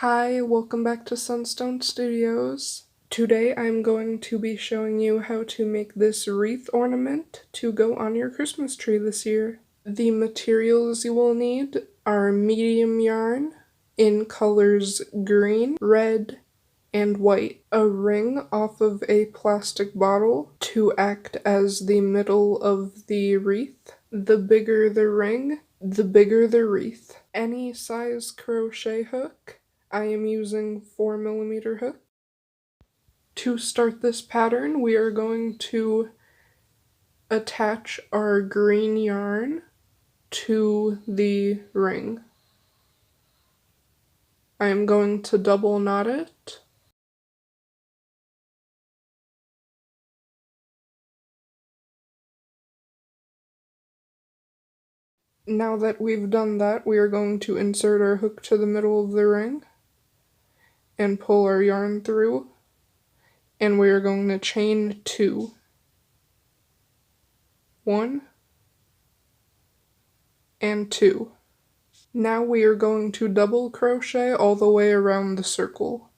Hi, welcome back to Sunstone Studios. Today I'm going to be showing you how to make this wreath ornament to go on your Christmas tree this year. The materials you will need are medium yarn in colors green, red, and white, a ring off of a plastic bottle to act as the middle of the wreath. The bigger the ring, the bigger the wreath. Any size crochet hook. I am using 4mm hook. To start this pattern, we are going to attach our green yarn to the ring. I am going to double knot it. Now that we've done that, we are going to insert our hook to the middle of the ring and pull our yarn through, and we are going to chain 2. 1 and 2. Now we are going to double crochet all the way around the circle.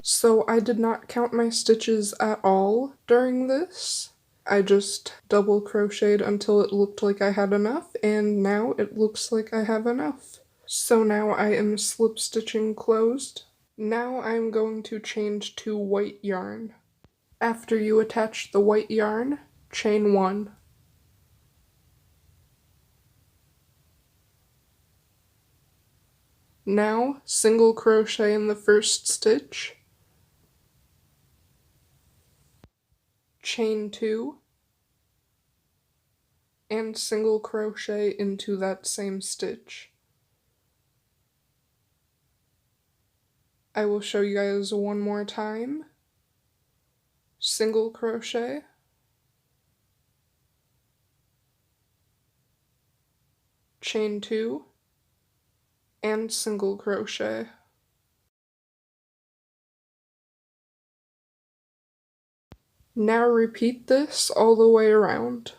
So I did not count my stitches at all during this. I just double crocheted until it looked like I had enough, and now it looks like I have enough. So now I am slip stitching closed. Now I'm going to change to white yarn. After you attach the white yarn, chain 1. Now single crochet in the first stitch, chain 2, and single crochet into that same stitch. I will show you guys one more time. Single crochet, chain 2, and single crochet. Now repeat this all the way around.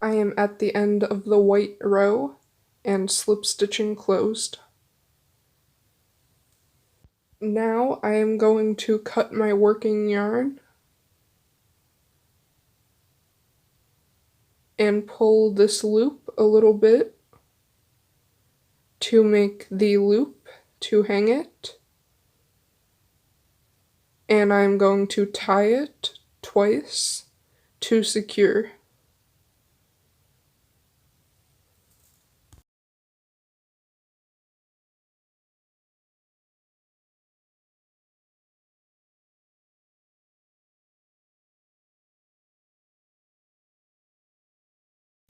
I am at the end of the white row and slip stitching closed. Now I am going to cut my working yarn and pull this loop a little bit to make the loop to hang it, and I'm going to tie it twice to secure.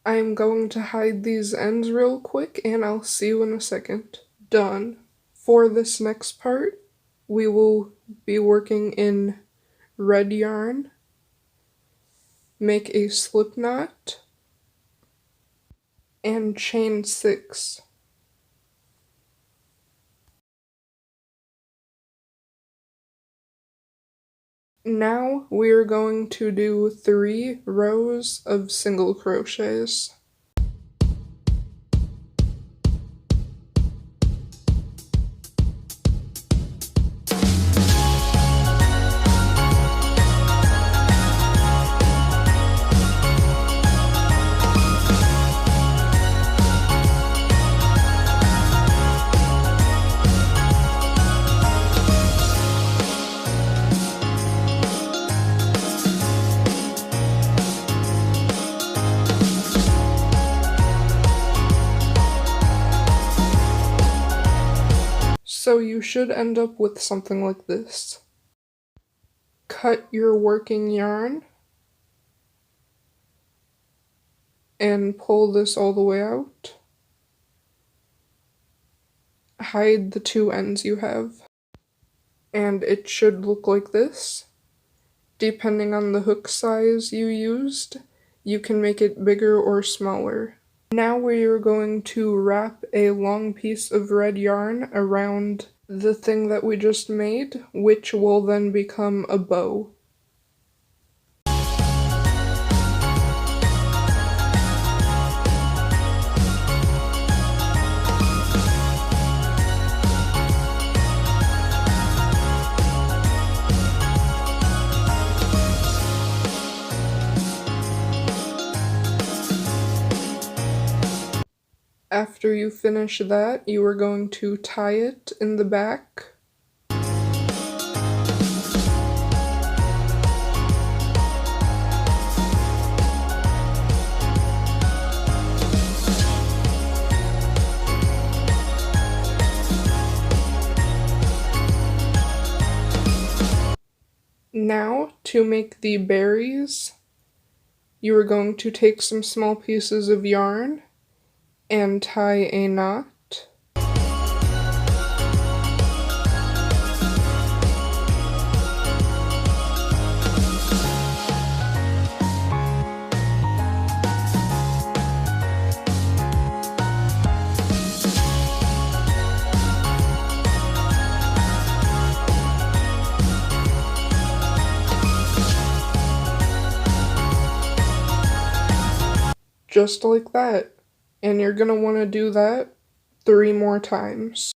I'm going to hide these ends real quick and I'll see you in a second. Done. For this next part, we will be working in red yarn. Make a slip knot and chain 6. Now we are going to do 3 rows of single crochets. So you should end up with something like this. Cut your working yarn and pull this all the way out. Hide the 2 ends you have. And it should look like this. Depending on the hook size you used, you can make it bigger or smaller. Now we are going to wrap a long piece of red yarn around the thing that we just made, which will then become a bow. After you finish that, you are going to tie it in the back. Now, to make the berries, you are going to take some small pieces of yarn and tie a knot. Just like that. And you're going to want to do that 3 more times.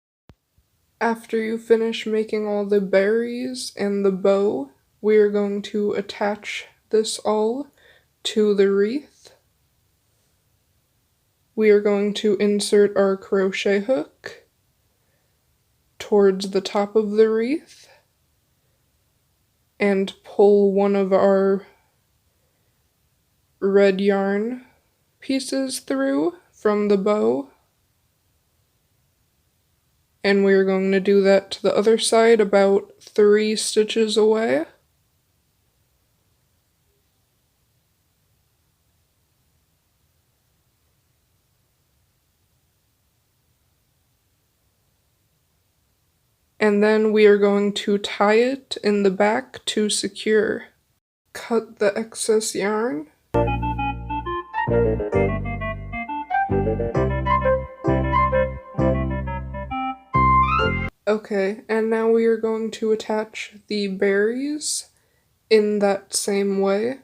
After you finish making all the berries and the bow, we are going to attach this all to the wreath. We are going to insert our crochet hook towards the top of the wreath and pull one of our red yarn pieces through from the bow, and we're going to do that to the other side about 3 stitches away. And then we are going to tie it in the back to secure. Cut the excess yarn. Okay, and now we are going to attach the berries in that same way.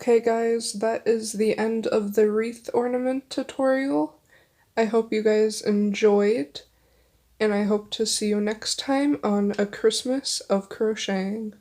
Okay guys, that is the end of the wreath ornament tutorial. I hope you guys enjoyed, and I hope to see you next time on A Christmas of Crocheting.